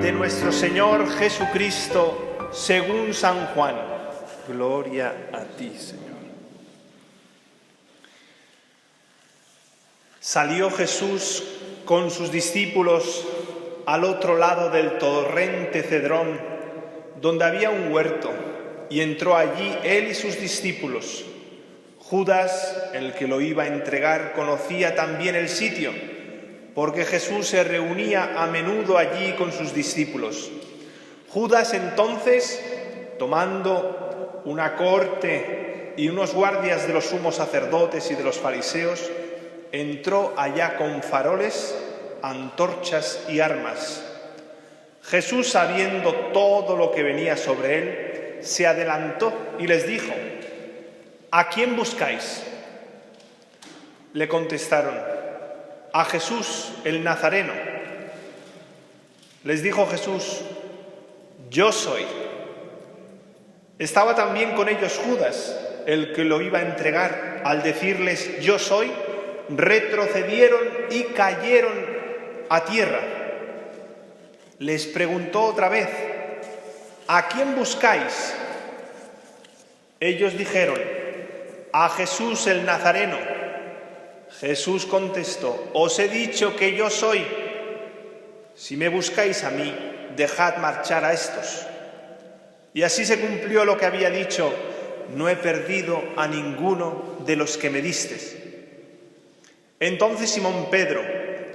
de nuestro Señor Jesucristo según San Juan. Gloria a ti, Señor. Salió Jesús con sus discípulos al otro lado del torrente Cedrón, donde había un huerto, y entró allí él y sus discípulos. Judas, el que lo iba a entregar, conocía también el sitio, porque Jesús se reunía a menudo allí con sus discípulos. Judas entonces, tomando una cohorte y unos guardias de los sumos sacerdotes y de los fariseos, entró allá con faroles, antorchas y armas. Jesús, sabiendo todo lo que venía sobre él, se adelantó y les dijo: ¿A quién buscáis? Le contestaron: a Jesús, el Nazareno. Les dijo Jesús: yo soy. Estaba también con ellos Judas, el que lo iba a entregar. Al decirles yo soy, retrocedieron y cayeron a tierra. Les preguntó otra vez: ¿a quién buscáis? Ellos dijeron: a Jesús el Nazareno. Jesús contestó: os he dicho que yo soy. Si me buscáis a mí, dejad marchar a estos. Y así se cumplió lo que había dicho: no he perdido a ninguno de los que me distes. Entonces Simón Pedro,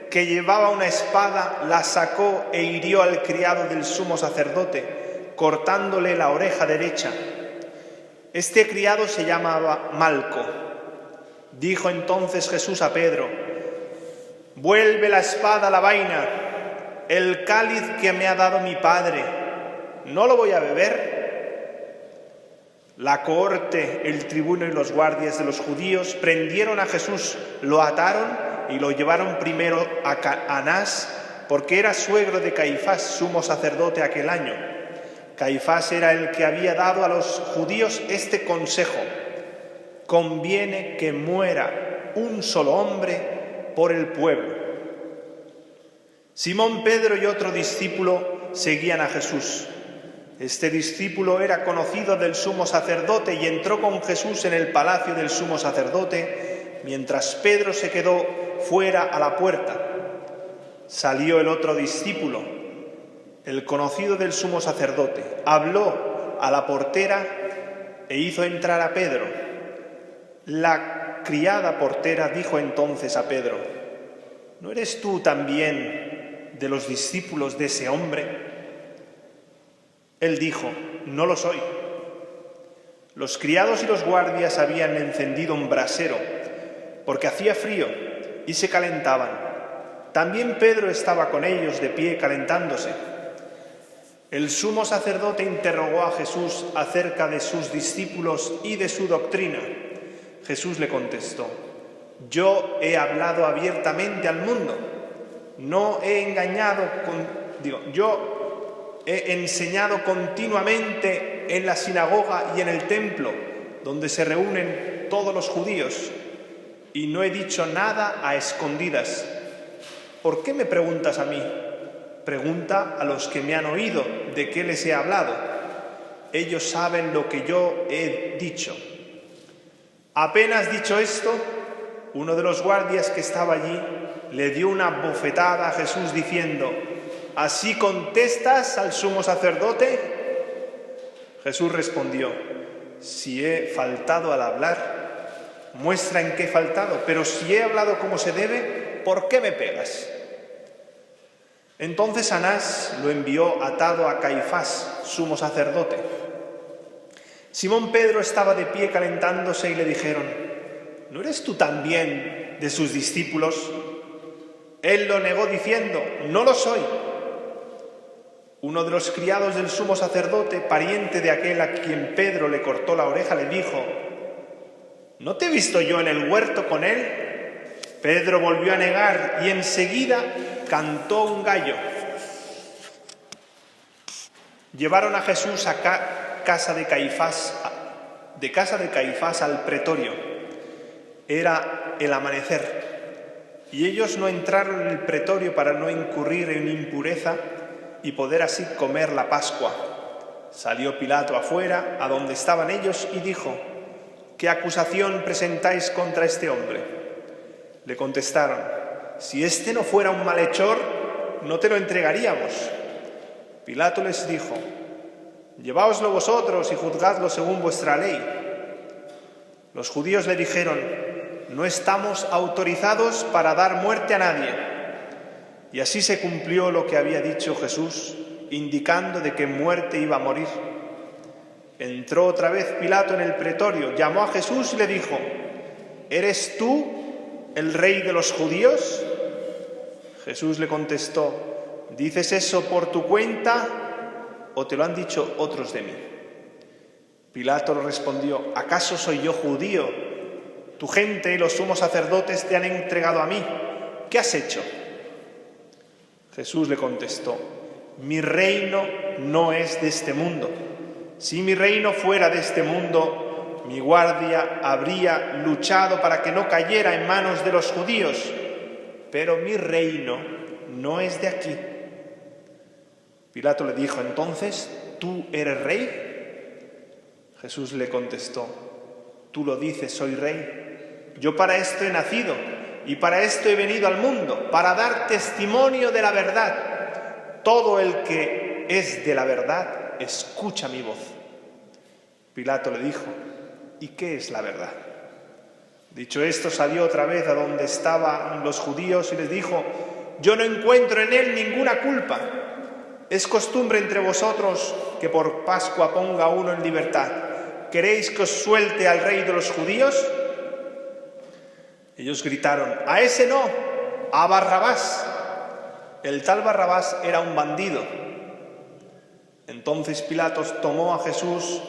que llevaba una espada, la sacó e hirió al criado del sumo sacerdote, cortándole la oreja derecha. Este criado se llamaba Malco. Dijo entonces Jesús a Pedro: vuelve la espada a la vaina. El cáliz que me ha dado mi Padre, ¿no lo voy a beber? La cohorte, el tribuno y los guardias de los judíos prendieron a Jesús, lo ataron y lo llevaron primero a Anás, porque era suegro de Caifás, sumo sacerdote aquel año. Caifás era el que había dado a los judíos este consejo: conviene que muera un solo hombre por el pueblo. Simón Pedro y otro discípulo seguían a Jesús. Este discípulo era conocido del sumo sacerdote y entró con Jesús en el palacio del sumo sacerdote, mientras Pedro se quedó fuera a la puerta. Salió el otro discípulo, el conocido del sumo sacerdote, habló a la portera e hizo entrar a Pedro. La criada portera dijo entonces a Pedro: ¿no eres tú también de los discípulos de ese hombre? Él dijo: no lo soy. Los criados y los guardias habían encendido un brasero, porque hacía frío, y se calentaban. También Pedro estaba con ellos de pie calentándose. El sumo sacerdote interrogó a Jesús acerca de sus discípulos y de su doctrina. Jesús le contestó: yo he hablado abiertamente al mundo. No he engañado, yo he enseñado continuamente en la sinagoga y en el templo, donde se reúnen todos los judíos, y no he dicho nada a escondidas. ¿Por qué me preguntas a mí? Pregunta a los que me han oído de qué les he hablado. Ellos saben lo que yo he dicho. Apenas dicho esto, uno de los guardias que estaba allí le dio una bofetada a Jesús diciendo: ¿así contestas al sumo sacerdote? Jesús respondió: si he faltado al hablar, muestra en qué he faltado, pero si he hablado como se debe, ¿por qué me pegas? Entonces Anás lo envió atado a Caifás, sumo sacerdote. Simón Pedro estaba de pie calentándose y le dijeron: ¿no eres tú también de sus discípulos? Él lo negó diciendo: no lo soy. Uno de los criados del sumo sacerdote, pariente de aquel a quien Pedro le cortó la oreja, le dijo: ¿no te he visto yo en el huerto con él? Pedro volvió a negar y enseguida cantó un gallo. Llevaron a Jesús a casa de Caifás al pretorio. Era el amanecer, y ellos no entraron en el pretorio para no incurrir en impureza, y poder así comer la Pascua. Salió Pilato afuera, a donde estaban ellos, y dijo: ¿qué acusación presentáis contra este hombre? Le contestaron: si este no fuera un malhechor, no te lo entregaríamos. Pilato les dijo: lleváoslo vosotros y juzgadlo según vuestra ley. Los judíos le dijeron: no estamos autorizados para dar muerte a nadie. Y así se cumplió lo que había dicho Jesús, indicando de qué muerte iba a morir. Entró otra vez Pilato en el pretorio, llamó a Jesús y le dijo: ¿eres tú el rey de los judíos? Jesús le contestó: ¿dices eso por tu cuenta o te lo han dicho otros de mí? Pilato le respondió: ¿acaso soy yo judío? Tu gente y los sumos sacerdotes te han entregado a mí. ¿Qué has hecho? Jesús le contestó: mi reino no es de este mundo. Si mi reino fuera de este mundo, mi guardia habría luchado para que no cayera en manos de los judíos. Pero mi reino no es de aquí. Pilato le dijo entonces: ¿tú eres rey? Jesús le contestó: tú lo dices, soy rey. Yo para esto he nacido y para esto he venido al mundo, para dar testimonio de la verdad. Todo el que es de la verdad escucha mi voz. Pilato le dijo: ¿y qué es la verdad? Dicho esto, salió otra vez a donde estaban los judíos y les dijo: yo no encuentro en él ninguna culpa. Es costumbre entre vosotros que por Pascua ponga a uno en libertad. ¿Queréis que os suelte al rey de los judíos? Ellos gritaron: a ese no, a Barrabás. El tal Barrabás era un bandido. Entonces Pilato tomó a Jesús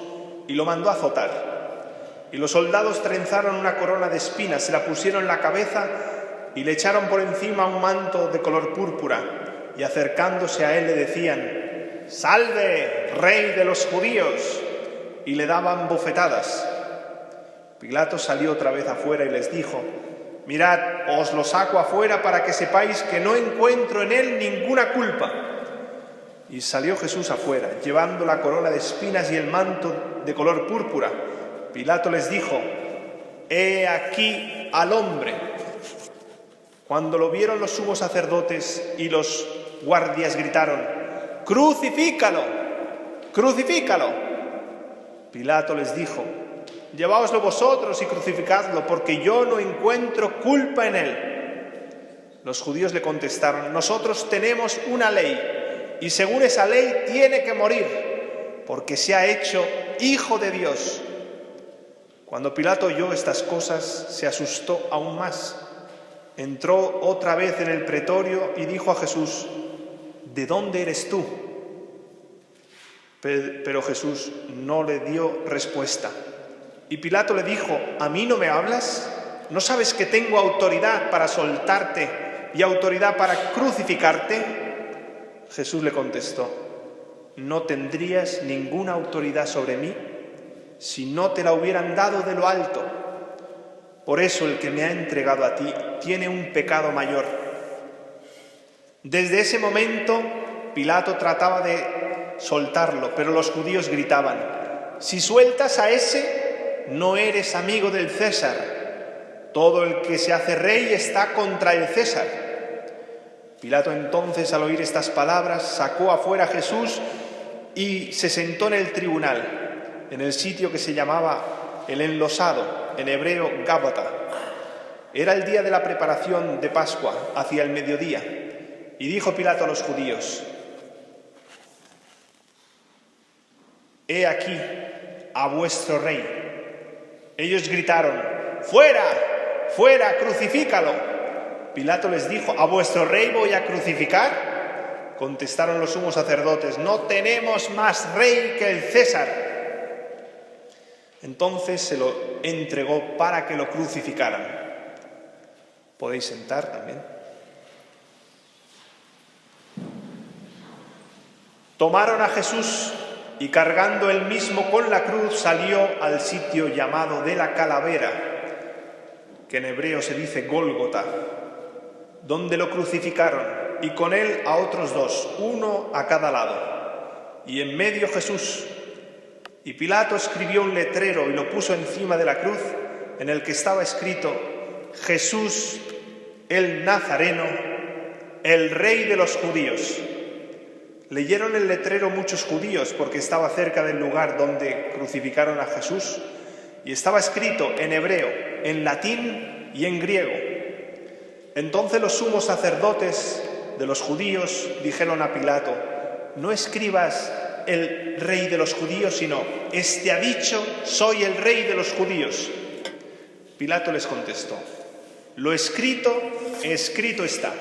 y lo mandó a azotar. Y los soldados trenzaron una corona de espinas, se la pusieron en la cabeza y le echaron por encima un manto de color púrpura. Y acercándose a él le decían: ¡salve, rey de los judíos! Y le daban bofetadas. Pilato salió otra vez afuera y les dijo: mirad, os lo saco afuera para que sepáis que no encuentro en él ninguna culpa. Y salió Jesús afuera, llevando la corona de espinas y el manto de color púrpura. Pilato les dijo: he aquí al hombre. Cuando lo vieron los sumos sacerdotes y los guardias gritaron: ¡crucifícalo! ¡Crucifícalo! Pilato les dijo: lleváoslo vosotros y crucificadlo, porque yo no encuentro culpa en él. Los judíos le contestaron: nosotros tenemos una ley, y según esa ley tiene que morir, porque se ha hecho hijo de Dios. Cuando Pilato oyó estas cosas, se asustó aún más. Entró otra vez en el pretorio y dijo a Jesús: ¿de dónde eres tú? Pero Jesús no le dio respuesta. Y Pilato le dijo: ¿a mí no me hablas? ¿No sabes que tengo autoridad para soltarte y autoridad para crucificarte? Jesús le contestó: no tendrías ninguna autoridad sobre mí si no te la hubieran dado de lo alto. Por eso el que me ha entregado a ti tiene un pecado mayor. Desde ese momento Pilato trataba de soltarlo, pero los judíos gritaban: si sueltas a ese, no eres amigo del César. Todo el que se hace rey está contra el César. Pilato entonces, al oír estas palabras, sacó afuera a Jesús y se sentó en el tribunal, en el sitio que se llamaba el Enlosado, en hebreo Gábata. Era el día de la preparación de Pascua, hacia el mediodía. Y dijo Pilato a los judíos: he aquí a vuestro rey. Ellos gritaron: ¡fuera! ¡Fuera! ¡Crucifícalo! Pilato les dijo: ¿a vuestro rey voy a crucificar? Contestaron los sumos sacerdotes: no tenemos más rey que el César. Entonces se lo entregó para que lo crucificaran. Podéis sentar también. Tomaron a Jesús y cargando él mismo con la cruz salió al sitio llamado de la Calavera, que en hebreo se dice Gólgota, donde lo crucificaron. y con él a otros dos, uno a cada lado, y en medio Jesús. Y Pilato escribió un letrero y lo puso encima de la cruz, en el que estaba escrito: Jesús el Nazareno, el Rey de los judíos. Leyeron el letrero muchos judíos porque estaba cerca del lugar donde crucificaron a Jesús, y estaba escrito en hebreo, en latín y en griego. Entonces los sumos sacerdotes de los judíos dijeron a Pilato: no escribas el Rey de los judíos, sino: este ha dicho, soy el Rey de los judíos. Pilato les contestó: lo escrito, escrito está.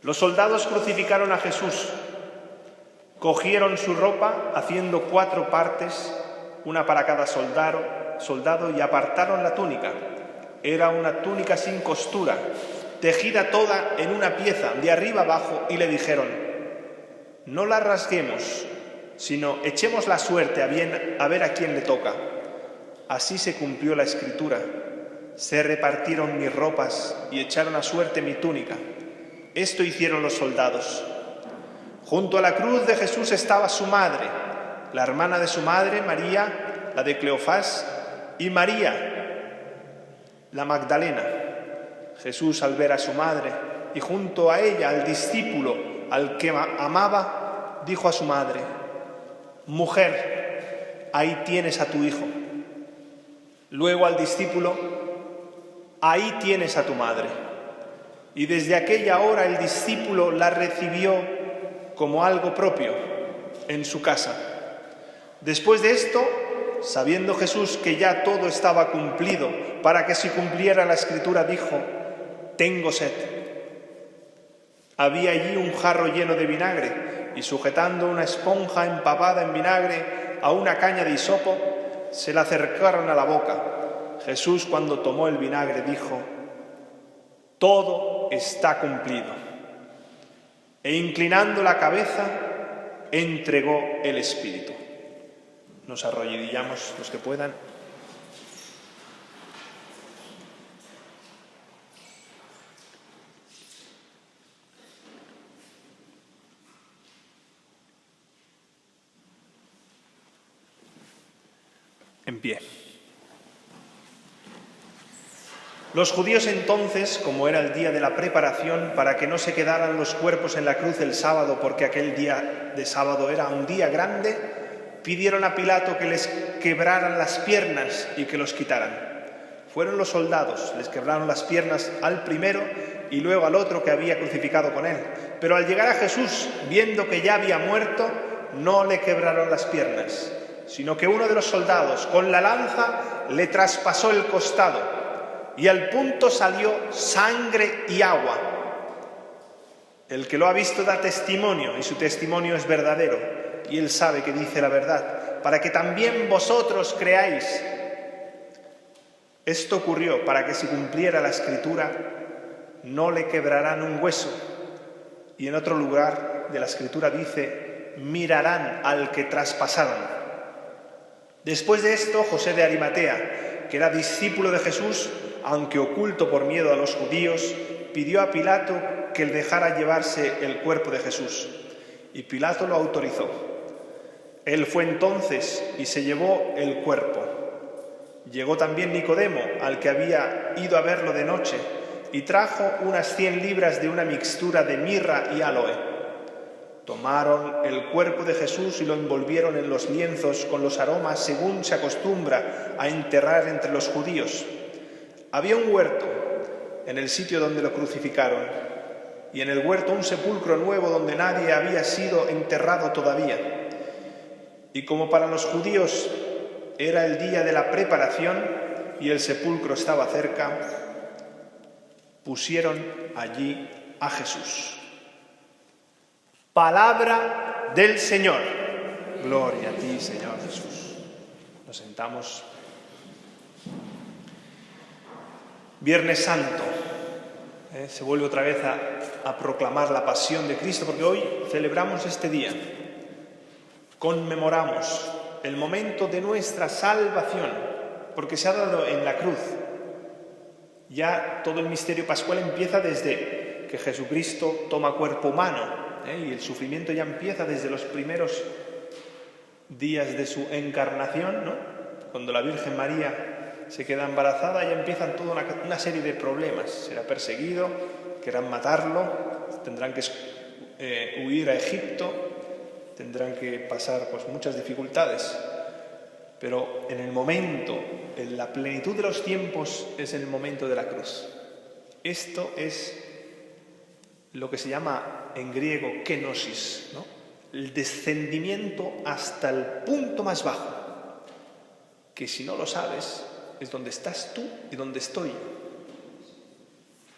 Los soldados crucificaron a Jesús, cogieron su ropa haciendo 4 partes, una para cada soldado, y apartaron la túnica. Era una túnica sin costura, tejida toda en una pieza, de arriba abajo, y le dijeron: no la rasguemos, sino echemos la suerte a ver a quién le toca. Así se cumplió la escritura: se repartieron mis ropas y echaron a suerte mi túnica. Esto hicieron los soldados. Junto a la cruz de Jesús estaba su madre, la hermana de su madre, María, la de Cleofás, y María, la Magdalena. Jesús, al ver a su madre y junto a ella al discípulo al que amaba, dijo a su madre: mujer, ahí tienes a tu hijo. Luego al discípulo: ahí tienes a tu madre. Y desde aquella hora el discípulo la recibió como algo propio en su casa. Después de esto, sabiendo Jesús que ya todo estaba cumplido, para que se cumpliera la escritura, dijo: tengo sed. Había allí un jarro lleno de vinagre, y sujetando una esponja empapada en vinagre a una caña de hisopo, se la acercaron a la boca. Jesús, cuando tomó el vinagre, dijo: todo está cumplido. E inclinando la cabeza, entregó el Espíritu. Nos arrodillamos los que puedan. En pie. Los judíos entonces, como era el día de la preparación, para que no se quedaran los cuerpos en la cruz el sábado, porque aquel día de sábado era un día grande, pidieron a Pilato que les quebraran las piernas y que los quitaran. Fueron los soldados, les quebraron las piernas al primero y luego al otro que había crucificado con él. Pero al llegar a Jesús, viendo que ya había muerto, no le quebraron las piernas, sino que uno de los soldados, con la lanza, le traspasó el costado, y al punto salió sangre y agua. El que lo ha visto da testimonio, y su testimonio es verdadero, y él sabe que dice la verdad, para que también vosotros creáis. Esto ocurrió para que se cumpliera la escritura: no le quebrarán un hueso. Y en otro lugar de la escritura dice: mirarán al que traspasaron. Después de esto, José de Arimatea, que era discípulo de Jesús, aunque oculto por miedo a los judíos, pidió a Pilato que le dejara llevarse el cuerpo de Jesús. Y Pilato lo autorizó. Él fue entonces y se llevó el cuerpo. Llegó también Nicodemo, al que había ido a verlo de noche, y trajo unas 100 libras de una mixtura de mirra y áloe. Tomaron el cuerpo de Jesús y lo envolvieron en los lienzos con los aromas, según se acostumbra a enterrar entre los judíos. Había un huerto en el sitio donde lo crucificaron, y en el huerto un sepulcro nuevo donde nadie había sido enterrado todavía. Y como para los judíos era el día de la preparación y el sepulcro estaba cerca, pusieron allí a Jesús. Palabra del Señor. Gloria a ti, Señor Jesús. Nos sentamos. Viernes Santo. Se vuelve otra vez a proclamar la pasión de Cristo, porque hoy celebramos este día. Conmemoramos el momento de nuestra salvación, porque se ha dado en la cruz. Ya todo el misterio pascual empieza desde que Jesucristo toma cuerpo humano, y el sufrimiento ya empieza desde los primeros días de su encarnación, ¿no? Cuando la Virgen María se queda embarazada, ya empiezan toda una serie de problemas. Será perseguido, querrán matarlo, tendrán que huir a Egipto, tendrán que pasar pues muchas dificultades. Pero en el momento, en la plenitud de los tiempos, es el momento de la cruz. Esto es lo que se llama en griego kenosis, ¿no? El descendimiento hasta el punto más bajo, que si no lo sabes, es donde estás tú y donde estoy yo.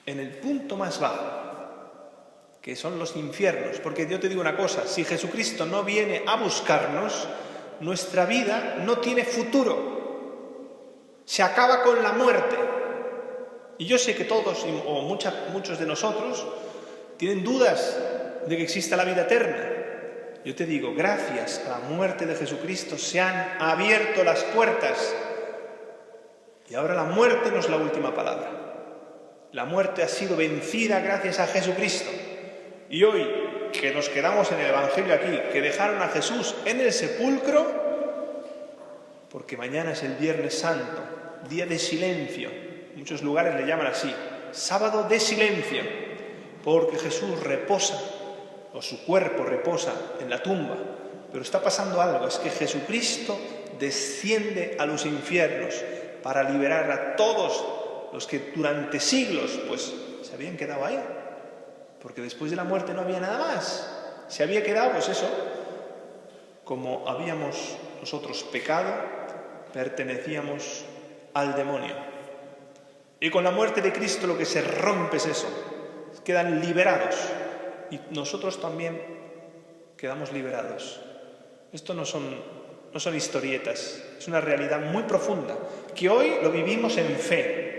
En el punto más bajo, que son los infiernos. Porque yo te digo una cosa, si Jesucristo no viene a buscarnos, nuestra vida no tiene futuro. Se acaba con la muerte. Y yo sé que todos, o muchos de nosotros, tienen dudas de que exista la vida eterna. Yo te digo, gracias a la muerte de Jesucristo se han abierto las puertas. Y ahora la muerte no es la última palabra. La muerte ha sido vencida gracias a Jesucristo. Y hoy, que nos quedamos en el Evangelio aquí, que dejaron a Jesús en el sepulcro, porque mañana es el Viernes Santo, día de silencio. Muchos lugares le llaman así, sábado de silencio, porque Jesús reposa, o su cuerpo reposa en la tumba. Pero está pasando algo, es que Jesucristo desciende a los infiernos para liberar a todos los que durante siglos pues se habían quedado ahí, porque después de la muerte no había nada más. Se había quedado, pues eso, como habíamos nosotros pecado, pertenecíamos al demonio. Y con la muerte de Cristo lo que se rompe es eso, quedan liberados. Y nosotros también quedamos liberados. Esto no son historietas, es una realidad muy profunda, que hoy lo vivimos en fe.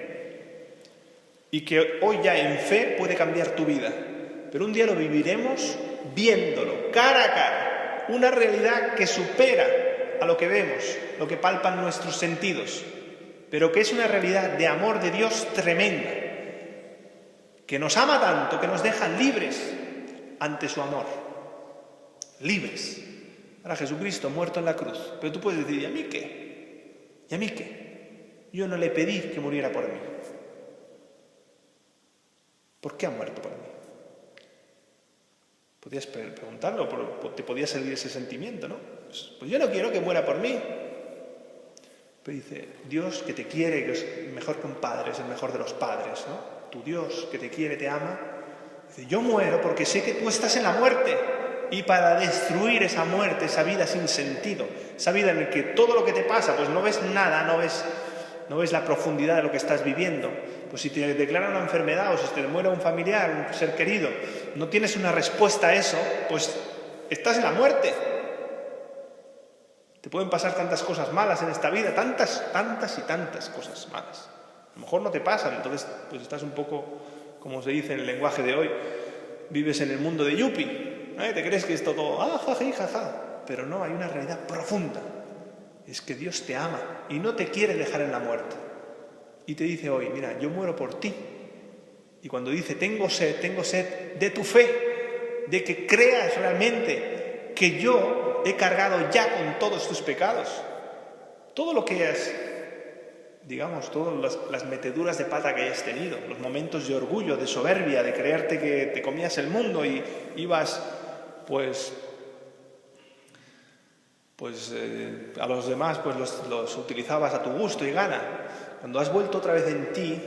Y que hoy ya en fe puede cambiar tu vida. Pero un día lo viviremos viéndolo, cara a cara. Una realidad que supera a lo que vemos, lo que palpan nuestros sentidos. Pero que es una realidad de amor de Dios tremenda. Que nos ama tanto, que nos deja libres ante su amor. Libres. Ahora Jesucristo muerto en la cruz. Pero tú puedes decir, ¿y a mí qué? ¿Y a mí qué? Yo no le pedí que muriera por mí. ¿Por qué ha muerto por mí? Podías preguntarlo, te podía salir ese sentimiento, ¿no? Pues yo no quiero que muera por mí. Pero dice, Dios que te quiere, que es mejor que un padre, es el mejor de los padres, ¿no? Tu Dios que te quiere, te ama. Dice, yo muero porque sé que tú estás en la muerte. Y para destruir esa muerte, esa vida sin sentido, esa vida en la que todo lo que te pasa, pues no ves nada, no ves la profundidad de lo que estás viviendo. Pues si te declaran una enfermedad o si te muere un familiar, un ser querido, no tienes una respuesta a eso, pues estás en la muerte. Te pueden pasar tantas cosas malas en esta vida, tantas y tantas cosas malas. A lo mejor no te pasan, entonces pues estás un poco, como se dice en el lenguaje de hoy, vives en el mundo de yuppie. Te crees que es todo jaja, pero no, hay una realidad profunda. Es que Dios te ama y no te quiere dejar en la muerte. Y te dice hoy, mira, yo muero por ti. Y cuando dice, tengo sed de tu fe, de que creas realmente que yo he cargado ya con todos tus pecados. Todo lo que has, digamos, todas las meteduras de pata que hayas tenido, los momentos de orgullo, de soberbia, de creerte que te comías el mundo y ibas, pues a los demás pues los utilizabas a tu gusto y gana. Cuando has vuelto otra vez en ti,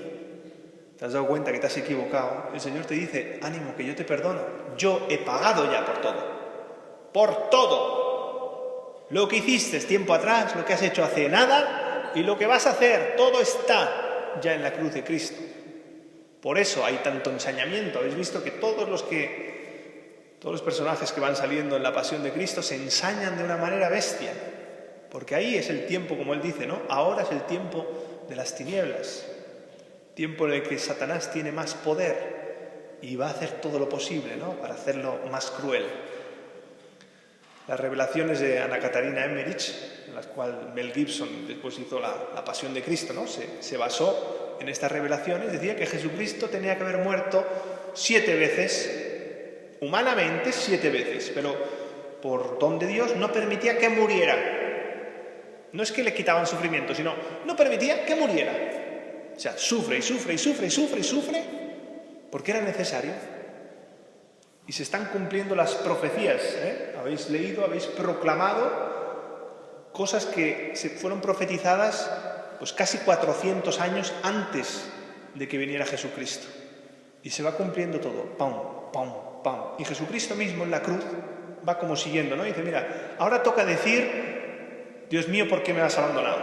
te has dado cuenta que te has equivocado, el Señor te dice, ánimo, que yo te perdono. Yo he pagado ya por todo. Por todo. Lo que hiciste tiempo atrás, lo que has hecho hace nada y lo que vas a hacer, todo está ya en la cruz de Cristo. Por eso hay tanto ensañamiento. Habéis visto que todos los personajes que van saliendo en la pasión de Cristo se ensañan de una manera bestia. Porque ahí es el tiempo, como él dice, ¿no? Ahora es el tiempo de las tinieblas. Tiempo en el que Satanás tiene más poder y va a hacer todo lo posible, ¿no? Para hacerlo más cruel. Las revelaciones de Ana Catarina Emmerich, en las cuales Mel Gibson después hizo la pasión de Cristo, ¿no? Se basó en estas revelaciones, decía que Jesucristo tenía que haber muerto 7 veces, humanamente 7 veces, pero por don de Dios no permitía que muriera. No es que le quitaban sufrimiento, sino no permitía que muriera. O sea, sufre y sufre y sufre y sufre y sufre, porque era necesario. Y se están cumpliendo las profecías, ¿eh? Habéis leído, habéis proclamado cosas que se fueron profetizadas pues casi 400 años antes de que viniera Jesucristo. Y se va cumpliendo todo, pam, pam, pam. Y Jesucristo mismo en la cruz va como siguiendo, ¿no? Y dice, mira, ahora toca decir, Dios mío, ¿por qué me has abandonado?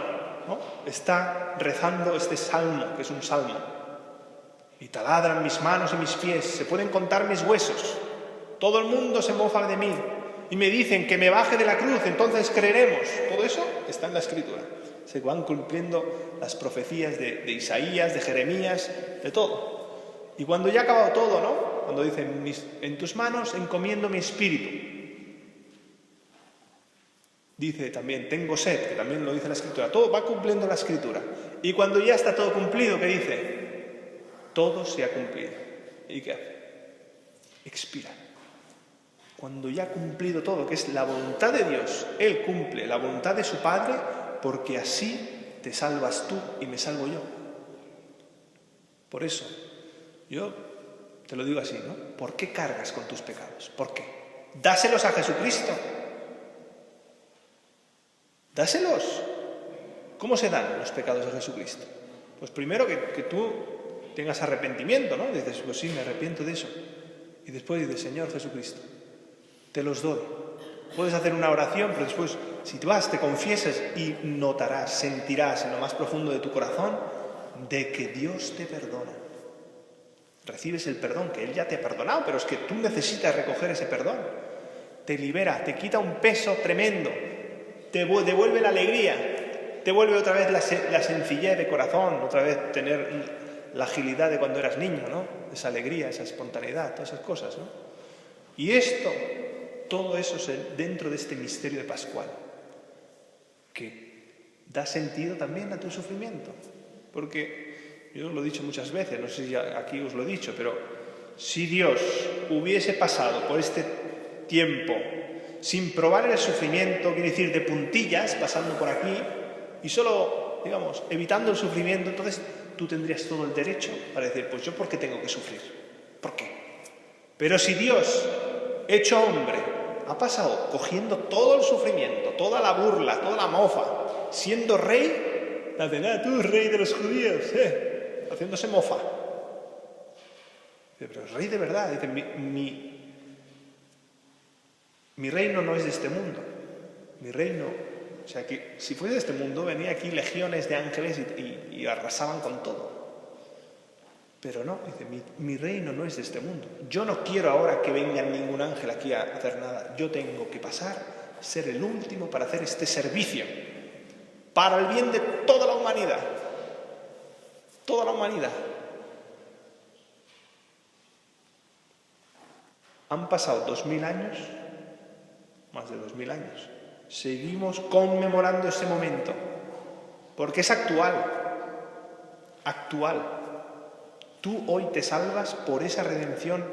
¿No? Está rezando este salmo, que es un salmo. Y taladran mis manos y mis pies, se pueden contar mis huesos. Todo el mundo se mofa de mí y me dicen que me baje de la cruz, entonces creeremos. Todo eso está en la Escritura. Se van cumpliendo las profecías de Isaías, de Jeremías, de todo. Y cuando ya ha acabado todo, ¿no? Cuando dicen, en tus manos encomiendo mi espíritu. Dice también, tengo sed, que también lo dice la Escritura. Todo va cumpliendo la Escritura. Y cuando ya está todo cumplido, ¿qué dice? Todo se ha cumplido. ¿Y qué hace? Expira. Cuando ya ha cumplido todo, que es la voluntad de Dios, Él cumple la voluntad de su Padre, porque así te salvas tú y me salvo yo. Por eso, yo te lo digo así, ¿no? ¿Por qué cargas con tus pecados? ¿Por qué? Dáselos a Jesucristo. Dáselos. ¿Cómo se dan los pecados a Jesucristo? Pues primero que tú tengas arrepentimiento, ¿no? Dices, pues sí, me arrepiento de eso. Y después dices, Señor Jesucristo, te los doy. Puedes hacer una oración, pero después, si tú vas, te confiesas y notarás, sentirás en lo más profundo de tu corazón de que Dios te perdona. Recibes el perdón, que Él ya te ha perdonado, pero es que tú necesitas recoger ese perdón. Te libera, te quita un peso tremendo, te devuelve la alegría, te vuelve otra vez la sencillez de corazón, otra vez tener la agilidad de cuando eras niño, ¿no? Esa alegría, esa espontaneidad, todas esas cosas, ¿no? Y esto, todo eso es dentro de este misterio de Pascual, que da sentido también a tu sufrimiento. Porque yo os lo he dicho muchas veces, no sé si aquí os lo he dicho, pero si Dios hubiese pasado por este tiempo sin probar el sufrimiento, quiere decir de puntillas, pasando por aquí, y solo, digamos, evitando el sufrimiento, entonces tú tendrías todo el derecho para decir, pues yo ¿por qué tengo que sufrir? ¿Por qué? Pero si Dios, hecho hombre, ha pasado cogiendo todo el sufrimiento, toda la burla, toda la mofa, siendo rey, tú rey de los judíos, haciéndose mofa. Pero es rey de verdad, dice, mi reino no es de este mundo, mi reino, o sea que si fuese de este mundo venía aquí legiones de ángeles y arrasaban con todo. Pero no, dice, mi reino no es de este mundo. Yo no quiero ahora que venga ningún ángel aquí a hacer nada. Yo tengo que pasar, ser el último para hacer este servicio. Para el bien de toda la humanidad. Toda la humanidad. Han pasado 2000 años, más de 2000 años. Seguimos conmemorando ese momento. Porque es actual. Actual. Tú hoy te salvas por esa redención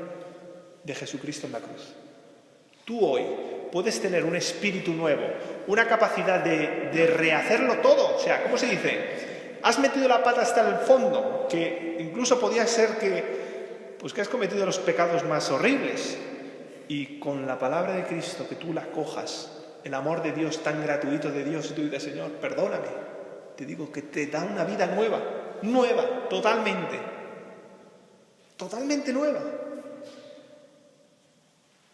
de Jesucristo en la cruz. Tú hoy puedes tener un espíritu nuevo, una capacidad de rehacerlo todo. O sea, ¿cómo se dice? Has metido la pata hasta el fondo, que incluso podía ser que has cometido los pecados más horribles. Y con la palabra de Cristo, que tú la cojas, el amor de Dios tan gratuito de Dios, y tú dices, Señor, perdóname. Te digo que te da una vida nueva, totalmente. Totalmente nueva.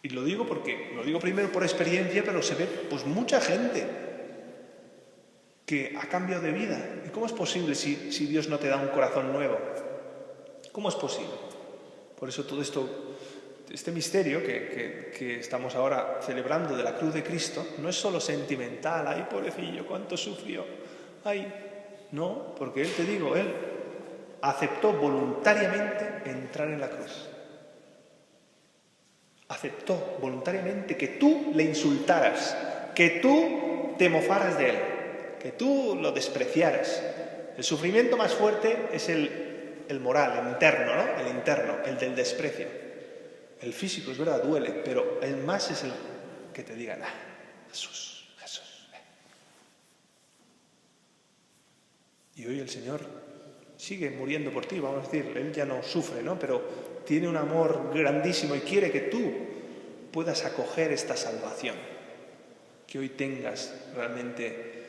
Y lo digo primero por experiencia, pero se ve pues mucha gente que ha cambiado de vida. ¿Y cómo es posible si Dios no te da un corazón nuevo? ¿Cómo es posible? Por eso todo esto, este misterio que estamos ahora celebrando de la cruz de Cristo, no es solo sentimental, ay pobrecillo, cuánto sufrió, ay, no, porque Él aceptó voluntariamente entrar en la cruz. Aceptó voluntariamente que tú le insultaras, que tú te mofaras de Él, que tú lo despreciaras. El sufrimiento más fuerte es el el moral, el interno, ¿no? El interno, el del desprecio. El físico, es verdad, duele, pero el más es el que te digan, Jesús. Y hoy el Señor sigue muriendo por ti, vamos a decir, Él ya no sufre, ¿no? Pero tiene un amor grandísimo y quiere que tú puedas acoger esta salvación. Que hoy tengas realmente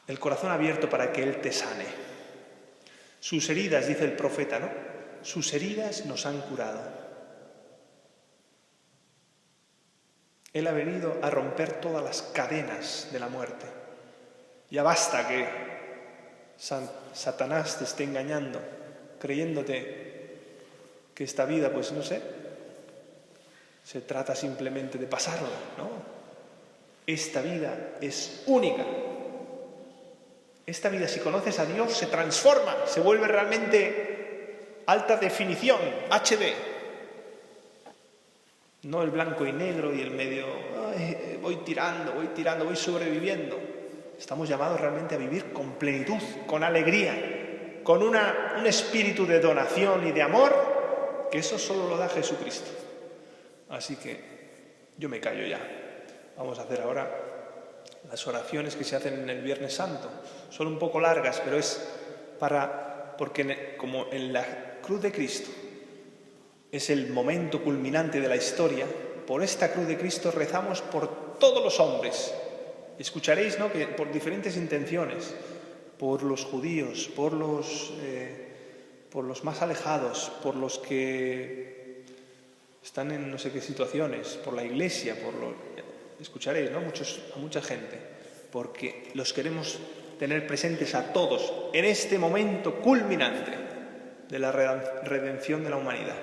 el corazón abierto para que Él te sane. Sus heridas, dice el profeta, ¿no? Sus heridas nos han curado. Él ha venido a romper todas las cadenas de la muerte. Ya basta que Satanás te esté engañando, creyéndote que esta vida, pues no sé, se trata simplemente de pasarla, ¿no? Esta vida es única. Esta vida, si conoces a Dios, se transforma, se vuelve realmente alta definición, HD. No el blanco y negro y el medio, voy tirando, voy sobreviviendo. Estamos llamados realmente a vivir con plenitud, con alegría, con un espíritu de donación y de amor, que eso solo lo da Jesucristo. Así que yo me callo ya. Vamos a hacer ahora las oraciones que se hacen en el Viernes Santo. Son un poco largas, pero es porque como en la cruz de Cristo es el momento culminante de la historia, por esta cruz de Cristo rezamos por todos los hombres. Escucharéis, ¿no?, que por diferentes intenciones, por los judíos, por los más alejados, por los que están en no sé qué situaciones, por la Iglesia, escucharéis, ¿no?, a mucha gente, porque los queremos tener presentes a todos en este momento culminante de la redención de la humanidad.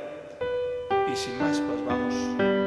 Y sin más, pues vamos